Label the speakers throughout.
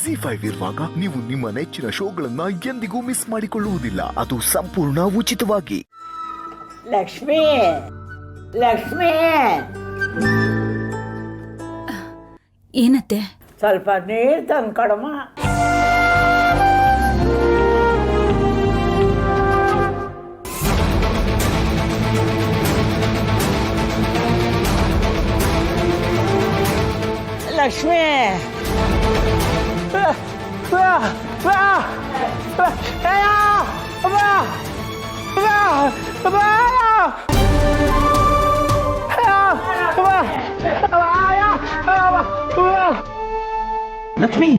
Speaker 1: ZEE5 ಇರುವಾಗ ನೀವು ನಿಮ್ಮ ನೆಚ್ಚಿನ ಶೋಗಳನ್ನ ಎಂದಿಗೂ ಮಿಸ್ ಮಾಡಿಕೊಳ್ಳುವುದಿಲ್ಲ. ಅದು ಸಂಪೂರ್ಣ ಉಚಿತವಾಗಿ.
Speaker 2: ಲಕ್ಷ್ಮಿ ಲಕ್ಷ್ಮಿ
Speaker 3: ಏನತ್ತೆ?
Speaker 2: ಸ್ವಲ್ಪ ನೀರು ತಂದು ಕೊಡಮ್ಮ. ಲಕ್ಷ್ಮಿ
Speaker 4: ಲಕ್ಷ್ಮಿ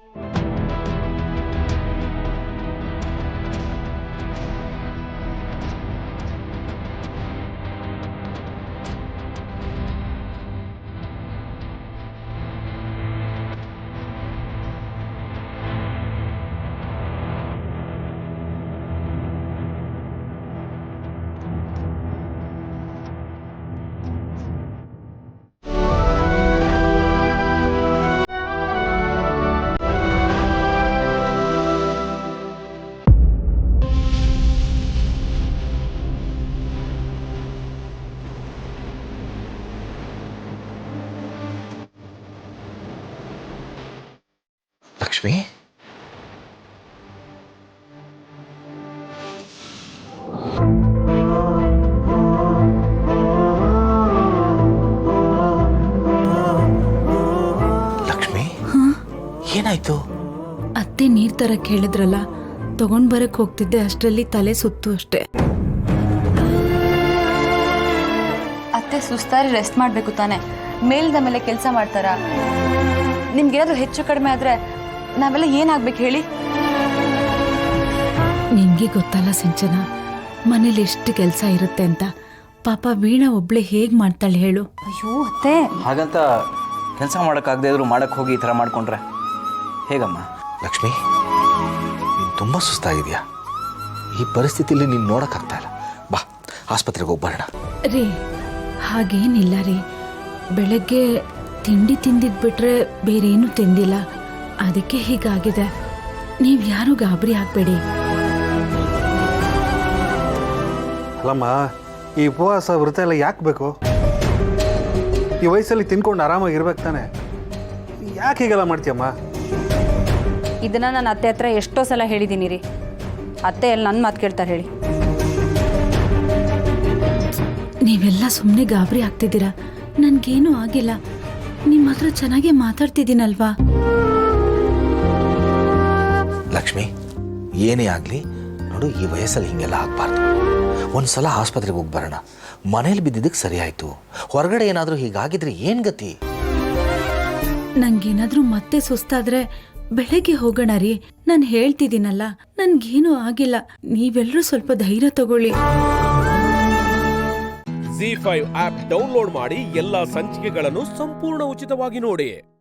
Speaker 1: ಲಕ್ಷ್ಮಿ, ಲಕ್ಷ್ಮಿ ಏನಾಯ್ತು?
Speaker 3: ಅತ್ತೆ ನೀರ್ ತರಕ್ ಹೇಳಿದ್ರಲ್ಲ, ತಗೊಂಡ್ ಬರಕ್ ಹೋಗ್ತಿದ್ದೆ, ಅಷ್ಟರಲ್ಲಿ ತಲೆ ಸುತ್ತು ಅಷ್ಟೇ.
Speaker 5: ಅತ್ತೆ ಸುಸ್ತಾರಿ ರೆಸ್ಟ್ ಮಾಡಬೇಕು ತಾನೆ, ಮೇಲ್ದ ಮೇಲೆ ಕೆಲಸ ಮಾಡ್ತಾರ? ನಿಮ್ಗೇನಾದ್ರೂ ಹೆಚ್ಚು ಕಡಿಮೆ ಆದ್ರೆ ನಾವೆಲ್ಲ ಏನಾಗ್ಬೇಕು ಹೇಳಿ?
Speaker 3: ನಿಮ್ಗೆ ಗೊತ್ತಲ್ಲ ಸಿಂಚನ, ಮನೇಲಿ ಎಷ್ಟು ಕೆಲಸ ಇರುತ್ತೆ ಅಂತ. ಪಾಪ ವೀಣಾ ಒಬ್ಳೆ ಹೇಗ್ ಮಾಡ್ತಾಳೆ ಹೇಳು?
Speaker 5: ಅಯ್ಯೋ ಅತ್ತೆ,
Speaker 4: ಹಾಗಂತ ಕೆಲಸ ಮಾಡೋಕ್ಕಾಗದೇ ಇದ್ರು ಮಾಡಕ್ಕೆ ಹೋಗಿ ಈ ಥರ ಮಾಡ್ಕೊಂಡ್ರೆ ಹೇಗಮ್ಮ?
Speaker 1: ಲಕ್ಷ್ಮಿ, ನೀನು ತುಂಬ ಸುಸ್ತಾಗಿದೆಯಾ? ಈ ಪರಿಸ್ಥಿತಿಯಲ್ಲಿ ನೀನು ನೋಡೋಕ್ಕಾಗ್ತಾ ಇಲ್ಲ. ಬಾ, ಆಸ್ಪತ್ರೆಗೆ ಹೋಗಿ ಬರೋಣ.
Speaker 3: ರೀ, ಹಾಗೇನಿಲ್ಲ ರೀ. ಬೆಳಗ್ಗೆ ತಿಂಡಿ ತಿಂದಿದ್ಬಿಟ್ರೆ ಬೇರೇನು ತಿಂದಿಲ್ಲ, ಅದಕ್ಕೆ ಹೀಗಾಗಿದೆ. ನೀವು ಯಾರು ಗಾಬರಿ ಆಗ್ಬೇಡಿ.
Speaker 6: ಅಲ್ಲಮ್ಮ, ಈ ಉಪವಾಸ ವ್ರತ ಎಲ್ಲ ಯಾಕೆ ಬೇಕು? ಈ ವಯಸ್ಸಲ್ಲಿ ತಿನ್ಕೊಂಡು ಆರಾಮಾಗಿರ್ಬೇಕು ತಾನೆ, ಯಾಕೆ ಹೀಗೆಲ್ಲ ಮಾಡ್ತೀಯಮ್ಮ?
Speaker 5: ಇದನ್ನ ನಾನು ಅತ್ತೆ ಹತ್ರ ಎಷ್ಟೋ ಸಲ ಹೇಳಿದ್ದೀನಿ ರೀ. ಅತ್ತೆ ಎಲ್ಲ ನನ್ನ ಮಾತು ಕೇಳ್ತಾರೆ ಹೇಳಿ?
Speaker 3: ನೀವೆಲ್ಲ ಸುಮ್ಮನೆ ಗಾಬರಿ ಆಗ್ತಿದ್ದೀರಾ. ನನ್ಗೇನು ಆಗಿಲ್ಲ, ನಿಮ್ಮ ಹತ್ರ ಚೆನ್ನಾಗೇ ಮಾತಾಡ್ತಿದ್ದೀನಲ್ವಾ?
Speaker 1: ಲಕ್ಷ್ಮಿ, ಏನೇ ಆಗಲಿ ನೋಡು, ಈ ವಯಸ್ಸಲ್ಲಿ ಹಿಂಗೆಲ್ಲ ಆಗಬಾರ್ದು. ಒಂದ್ಸಲ ಆಸ್ಪತ್ರೆಗೆ ಹೋಗಿ ಬರೋಣ. ಮನೇಲಿ ಬಿದ್ದಿದ್ದಕ್ಕೆ ಸರಿ ಆಯ್ತು, ಹೊರಗಡೆ ಏನಾದರೂ ಹೀಗಾಗಿದ್ರೆ ಏನು ಗತಿ?
Speaker 3: ನಂಗೇನಾದ್ರೂ ಮತ್ತೆ ಸುಸ್ತಾದ್ರೆ ಬೆಳಗ್ಗೆ ಹೋಗೋಣ ರೀ. ನಾನು ಹೇಳ್ತಿದ್ದೀನಲ್ಲ, ನನ್ಗೇನು ಆಗಿಲ್ಲ. ನೀವೆಲ್ಲರೂ ಸ್ವಲ್ಪ ಧೈರ್ಯ ತಗೊಳ್ಳಿ.
Speaker 7: ZEE5 ಆಪ್ ಡೌನ್ಲೋಡ್ ಮಾಡಿ ಎಲ್ಲಾ ಸಂಚಿಕೆಗಳನ್ನು ಸಂಪೂರ್ಣ ಉಚಿತವಾಗಿ ನೋಡಿ.